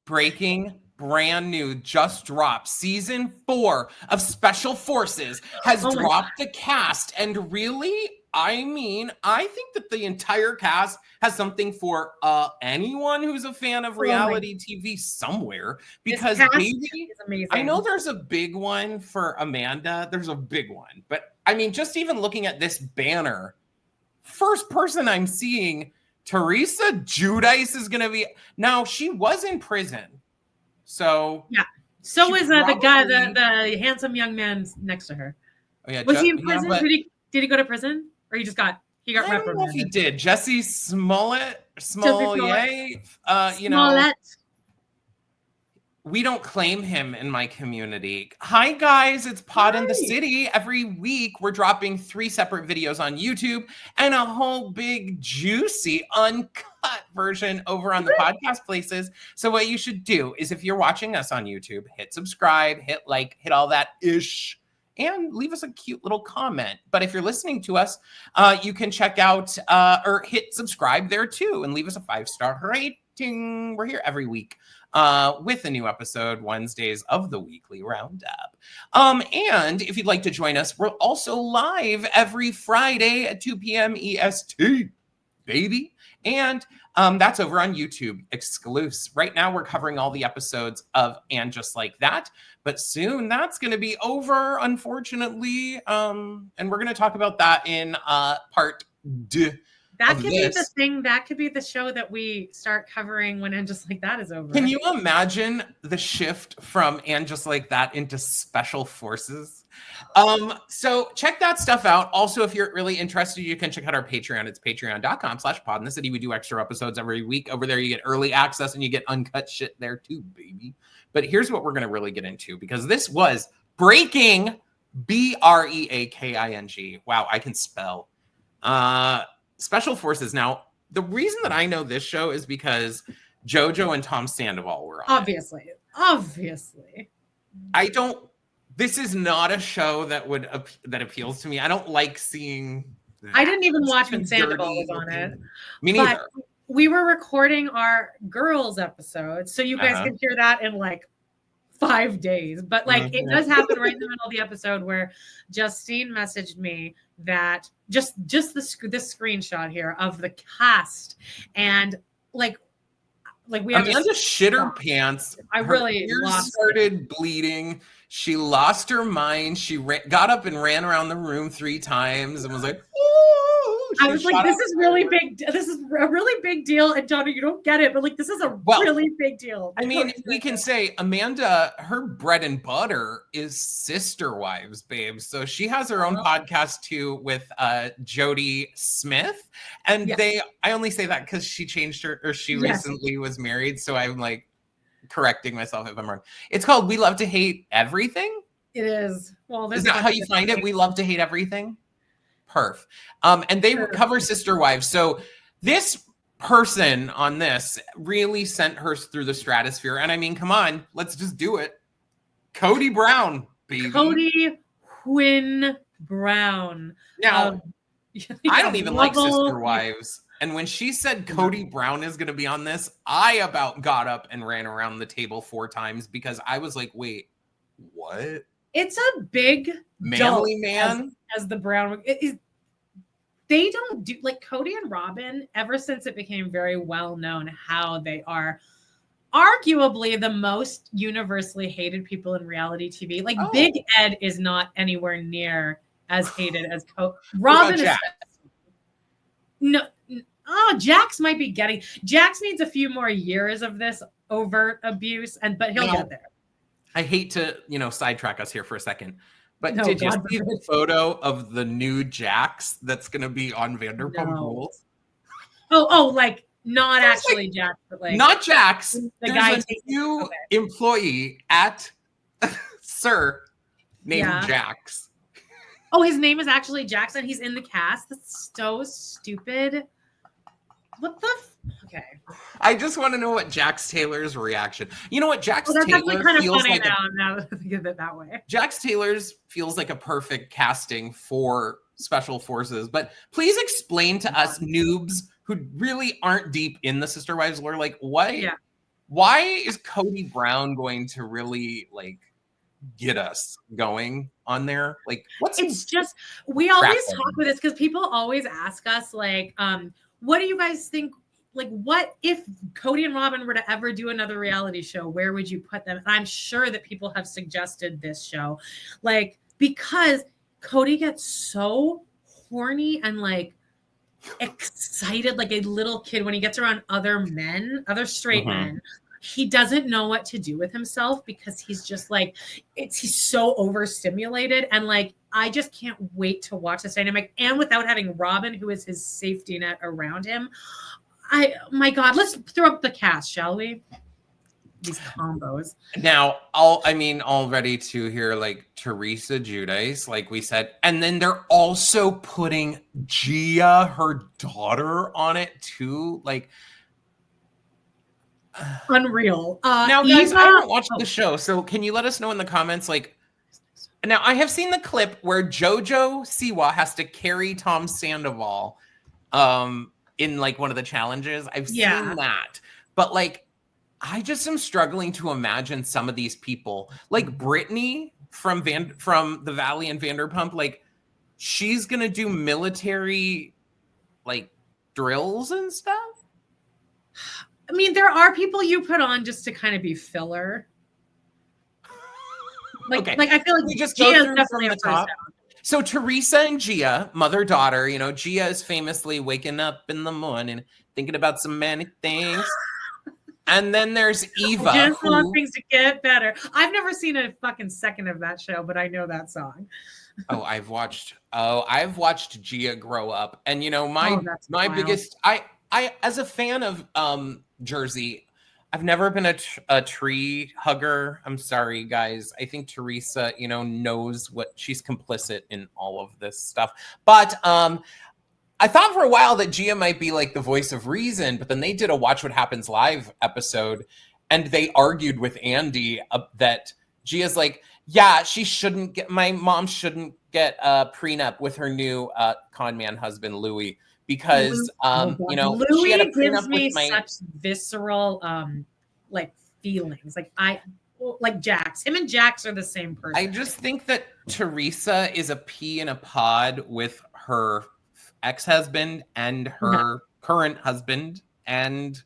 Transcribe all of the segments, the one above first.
breaking, brand new, just dropped. Season 4 of Special Forces has dropped the cast. And really, I mean, I think that the entire cast has something for anyone who's a fan of reality TV somewhere. Because baby, I know there's a big one for Amanda. There's a big one. But I mean, just even looking at this banner, first person I'm seeing, TERESA Giudice is going to be. Now, she was in prison. So yeah. So is the guy, the handsome young man next to her. Oh, yeah, was he in prison? Did he go to prison? Or he got reprimanded? I don't know if he did. Jussie Smollett. You know, we don't claim him in my community. Hi, guys. It's Pod in the City. Every week, we're dropping 3 separate videos on YouTube and a whole big, juicy, uncut version over on the podcast places. So what you should do is if you're watching us on YouTube, hit subscribe, hit like, hit all that ish, and leave us a cute little comment. But if you're listening to us, you can check out or hit subscribe there too and leave us a 5-star rating. We're here every week with a new episode Wednesdays of the weekly Roundup. And if you'd like to join us, we're also live every Friday at 2 p.m. EST, baby. And that's over on YouTube, exclusive. Right now, we're covering all the episodes of And Just Like That. But soon, that's going to be over, unfortunately. And we're going to talk about that in part 2. That could be the thing. That could be the show that we start covering when And Just Like That is over. Can you imagine the shift from And Just Like That into Special Forces? So check that stuff out. Also, if you're really interested, you can check out our Patreon. It's patreon.com/podinthecity. We do extra episodes every week. Over there, you get early access and you get uncut shit there too, baby. But here's what we're going to really get into, because this was breaking, BREAKING. Wow, I can spell. Special Forces. Now, the reason that I know this show is because JoJo and Tom Sandoval were on Obviously. This is not a show that appeals to me. I don't like seeing that. I didn't even watch when Sandoval was on it. Me neither. But we were recording our Girls episode, so you guys can hear that in like 5 days. But like it does happen right in the middle of the episode where Justine messaged me that just this screenshot here of the cast, and like we have Amanda shit her pants. Her ears started bleeding. She lost her mind. She got up and ran around the room 3 times and was like, "Ooh!" I was like, "This is really big. This is a really big deal." And Donna, you don't get it, but like, this is a really big deal. I mean, we can say Amanda, her bread and butter is Sister Wives, babe. So she has her own podcast too with Jody Smith, and I only say that because she changed she recently was married. So I'm like correcting myself if I'm wrong. It's called We Love to Hate Everything. It is. Well, is that how you find it? We Love to Hate Everything. Perf. And they cover Sister Wives. So this person on this really sent her through the stratosphere. And I mean, come on, let's just do it. Kody Brown, baby. Kody Quinn Brown. Now, I don't even like Sister Wives. And when she said Kody Brown is going to be on this, I about got up and ran around the table 4 times because I was like, wait, what? It's a big manly man as the Brown. They don't do like Kody and Robin ever since it became very well known how they are arguably the most universally hated people in reality TV. Like Big Ed is not anywhere near as hated as Robin. Is no. Oh, Jax might be getting. Jax needs a few more years of this overt abuse, but he'll get there. I hate to, sidetrack us here for a second, but did you see the photo of the new Jax that's going to be on Vanderpump Rules? Oh, like not actually Jax, but like not Jax. The guy, a new employee at Sir named Jax. Oh, his name is actually Jackson. He's in the cast. That's so stupid. What the? Okay. I just want to know what Jax Taylor's reaction. You know what Jax Taylor kind of feels funny like. Now that I think of it that way. Jax Taylor's feels like a perfect casting for Special Forces. But please explain to us noobs who really aren't deep in the Sister Wives lore, like what Why is Cody Brown going to really like get us going on there? Like, It's just, we always Crackle. talk with this because people always ask us, like, what do you guys think? Like, what if Cody and Robin were to ever do another reality show? Where would you put them? And I'm sure that people have suggested this show, like, because Cody gets so horny and like excited like a little kid when he gets around other men, other straight men. He doesn't know what to do with himself because he's just like, he's so overstimulated. And like, I just can't wait to watch this dynamic. And without having Robin, who is his safety net around him, my God, let's throw up the cast, shall we? These combos. Now, all ready to hear like TERESA Giudice, like we said, and then they're also putting Gia, her daughter, on it too. Like, unreal. Now, guys, I haven't watched the show, so can you let us know in the comments? Like, now I have seen the clip where JoJo Siwa has to carry Tom Sandoval, in like one of the challenges. I've seen that, but like, I just am struggling to imagine some of these people, like Brittany from the Valley and Vanderpump. Like, she's gonna do military like drills and stuff. I mean, there are people you put on just to kind of be filler. Like, okay. like I feel like we just Gia's go through definitely from the top. So TERESA and Gia, mother-daughter, you know, Gia is famously waking up in the morning thinking about so many things. And then there's Eva. Just want things to get better. I've never seen a fucking second of that show, but I know that song. I've watched Gia grow up. And you know, my wild. biggest I as a fan of Jersey, I've never been a tree hugger. I'm sorry, guys. I think TERESA, you know, knows what she's complicit in all of this stuff. But I thought for a while that Gia might be like the voice of reason, but then they did a Watch What Happens Live episode, and they argued with Andy that Gia's like, yeah, my mom shouldn't get a prenup with her new con man husband, Louis. Because you know, Louis she had a gives me such visceral like feelings. Like Jax. Him and Jax are the same person. I just think that TERESA is a pea in a pod with her ex-husband and her current husband, and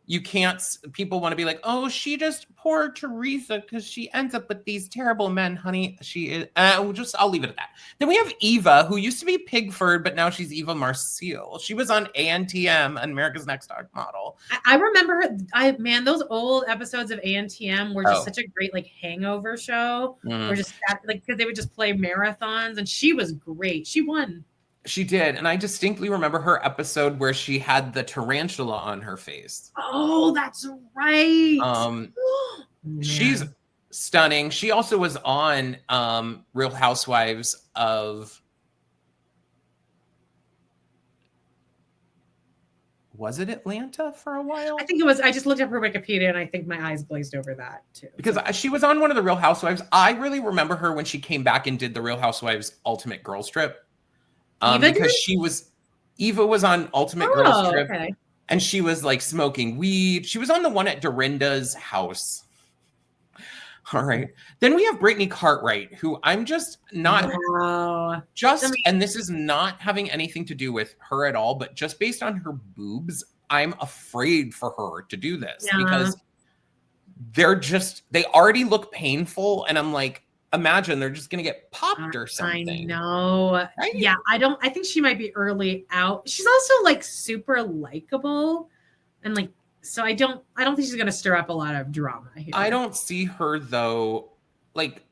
you can't. People want to be like, oh, she just poor TERESA because she ends up with these terrible men, honey. She is. I'll leave it at that. Then we have Eva, who used to be Pigford, but now she's Eva Marcille. She was on ANTM, America's Next Top Model. I remember her. Those old episodes of ANTM were just such a great like hangover show. Or just like because they would just play marathons, and she was great. She won. She did. And I distinctly remember her episode where she had the tarantula on her face. Oh, that's right. She's stunning. She also was on Real Housewives of... Was it Atlanta for a while? I think it was. I just looked up her Wikipedia and I think my eyes glazed over that too. Because she was on one of the Real Housewives. I really remember her when she came back and did the Real Housewives Ultimate Girls Trip. Because Eva was on Ultimate Girls Trip, and she was like smoking weed. She was on the one at Dorinda's house. All right. Then we have Brittany Cartwright, who I'm just not and this is not having anything to do with her at all, but just based on her boobs, I'm afraid for her to do this because they already look painful. And I'm like, imagine they're just gonna get popped or something. I know. Right? Yeah, I think she might be early out. She's also like super likable, and like so I don't think she's gonna stir up a lot of drama here. I don't see her though. Like,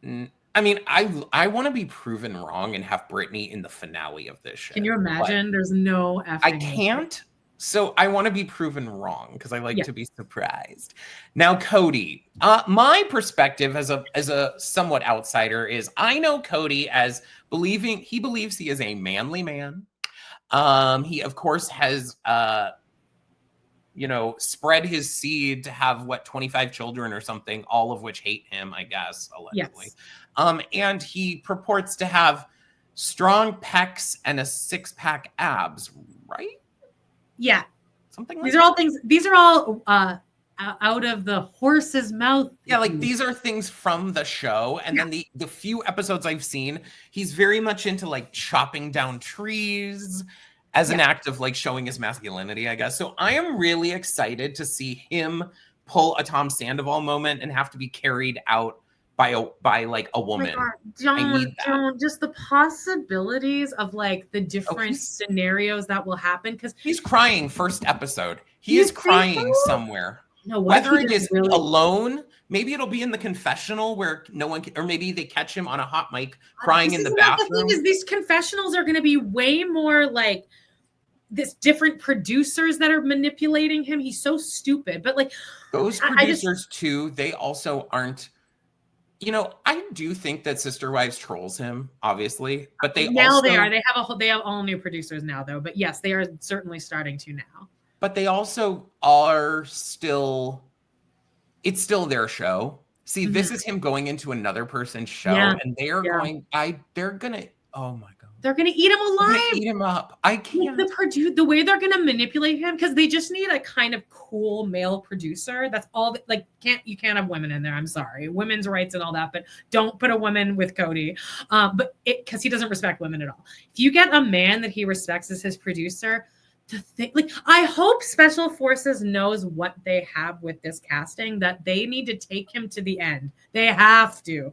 I mean, I want to be proven wrong and have Brittany in the finale of this show. Can you imagine? There's no effing. I can't. So I want to be proven wrong because I like to be surprised. Now, Cody, my perspective as a somewhat outsider is I know Cody as he believes he is a manly man. He of course has spread his seed to have 25 children or something, all of which hate him, I guess, allegedly. Yes. And he purports to have strong pecs and a 6-pack abs, right? Yeah. Something like these are all things. These are all out of the horse's mouth. Yeah, like these are things from the show. And then the few episodes I've seen, he's very much into like chopping down trees as an act of like showing his masculinity, I guess. So I am really excited to see him pull a Tom Sandoval moment and have to be carried out by like a woman. Don't just the possibilities of like the different scenarios that will happen, because he's crying first episode. He is crying somewhere. No, whether it is alone, maybe it'll be in the confessional where no one can, or maybe they catch him on a hot mic crying in the bathroom. The thing is, these confessionals are going to be way more like this different producers that are manipulating him. He's so stupid. But like those producers too, they also aren't. You know, I do think that Sister Wives trolls him, obviously, but they they have all new producers now, though. But yes, they are certainly starting to now. But they also are still, it's still their show. See, this is him going into another person's show, and they are they're gonna, oh my God. They're gonna eat him alive. Eat him up. I can't. The way they're gonna manipulate him, because they just need a kind of cool male producer. That's all. You can't have women in there. I'm sorry, women's rights and all that, but don't put a woman with Kody. Because he doesn't respect women at all. If you get a man that he respects as his producer, I hope Special Forces knows what they have with this casting, that they need to take him to the end. They have to.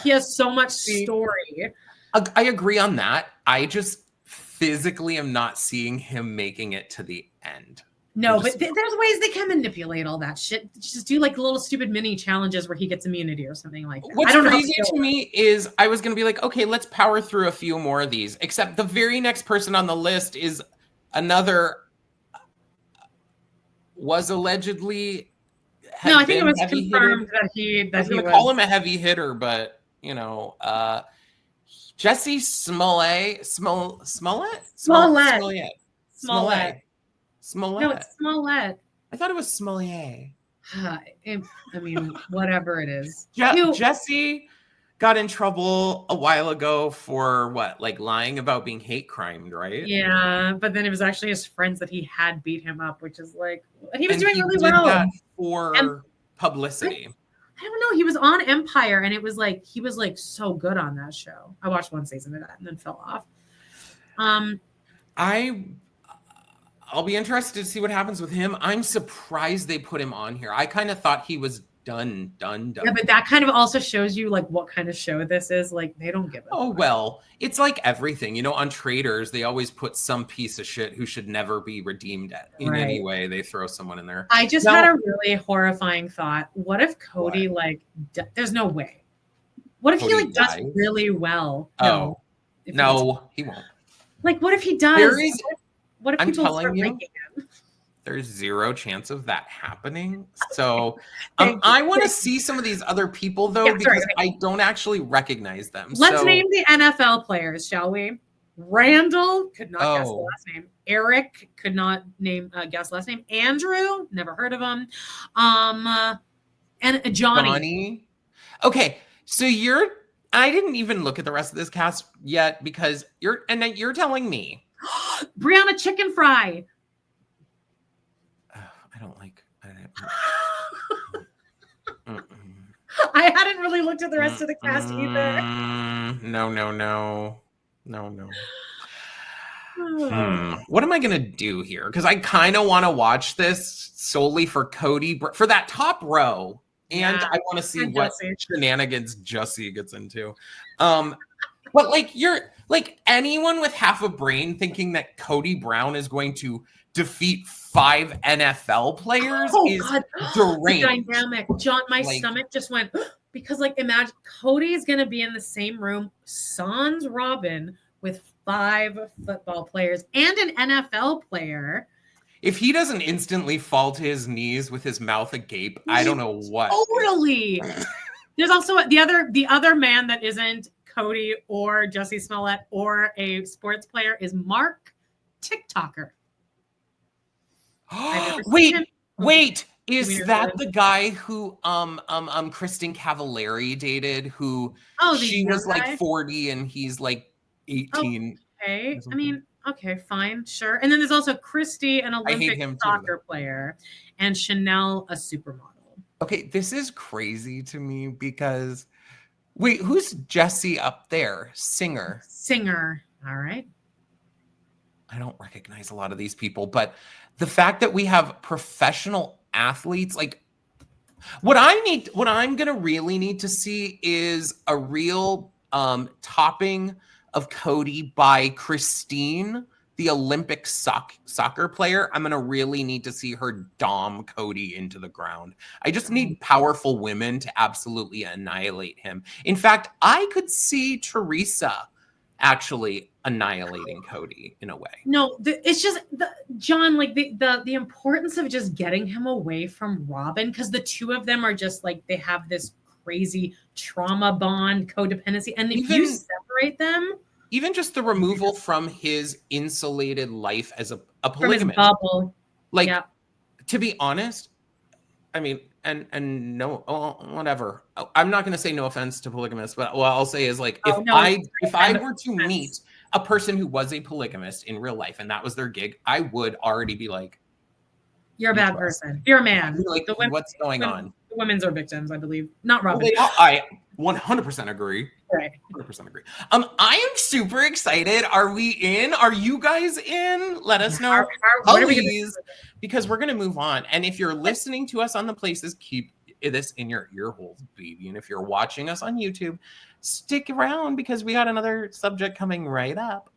He has so much story. I agree on that. I just physically am not seeing him making it to the end. No, but there's ways they can manipulate all that shit. Just do like little stupid mini challenges where he gets immunity or something like that. What's crazy to me is I was going to be like, okay, let's power through a few more of these. Except the very next person on the list is another, was allegedly. No, I think it was confirmed that he was going to call him a heavy hitter, but you know, Jussie Smollett. Smollett. No, it's Smollett. I thought it was Smollett. I mean, whatever it is. Jussie got in trouble a while ago for what? Like lying about being hate crimed, right? Yeah, but then it was actually his friends that he had beat him up, which is like, he was doing really well. That for publicity. I don't know. He was on Empire, and it was like he was like so good on that show. I watched one season of that and then fell off. I'll be interested to see what happens with him. I'm surprised they put him on here. I kind of thought he was done. Yeah, but that kind of also shows you like what kind of show this is. Like they don't give a fuck. Well, it's like everything, you know, on Traitors, they always put some piece of shit who should never be redeemed in any way. They throw someone in there. I just had a really horrifying thought. What if Kody there's no way. What if Kody he does really well? No, he won't. Like what if he does? What if I'm telling you, there's zero chance of that happening. So I want to see some of these other people, though, because I don't actually recognize them. Let's name the NFL players, shall we? Randall could not guess the last name. Eric could not guess last name. Andrew, never heard of him. And Johnny. Okay, so I didn't even look at the rest of this cast yet because you're telling me. Brianna Chicken Fry. I hadn't really looked at the rest of the cast either. No. What am I gonna do here? Because I kind of want to watch this solely for Cody, for that top row, and I want to see what shenanigans Jussie gets into. But you're anyone with half a brain thinking that Cody Brown is going to defeat 5 NFL players is deranged. Dynamic. John, my stomach just went because imagine Cody is going to be in the same room, sans Robin, with 5 football players and an NFL player. If he doesn't instantly fall to his knees with his mouth agape, I don't know what. Totally. There's also the other man that isn't Cody or Jussie Smollett or a sports player is Mark TikToker. Wait, is that the guy who Kristen Cavallari dated? Who she was 40 and he's 18. Okay, I mean, Okay, fine, sure. And then there's also Christy, an Olympic him too, soccer player, and Chanel, a supermodel. Okay, this is crazy to me because wait, who's Jessie up there? Singer. Singer. All right. I don't recognize a lot of these people, but the fact that we have professional athletes, like what I'm gonna really need to see is a real topping of Kody by Christine, the Olympic soccer player. I'm gonna really need to see her dom Kody into the ground. I just need powerful women to absolutely annihilate him. In fact, I could see TERESA actually annihilating Kody in a way. No, it's just John, like the importance of just getting him away from Robin, because the two of them are just like, they have this crazy trauma bond, codependency, and if you separate them, even just the removal from his insulated life as a polygamist, from his bubble, like yeah. To be honest, I mean, and no, whatever. I'm not going to say no offense to polygamists, but what I'll say is like, if I were to meet a person who was a polygamist in real life and that was their gig, I would already be like, you're a bad person. You're a man. Like, what's going on? The women's are victims, I believe. Not Robin. Well, I 100% agree. Right. 100% agree. I am super excited. Are we in? Are you guys in? Let us know, please, because we're gonna move on. And if you're listening to us on the places, keep this in your ear holes, baby. And if you're watching us on YouTube, stick around because we got another subject coming right up.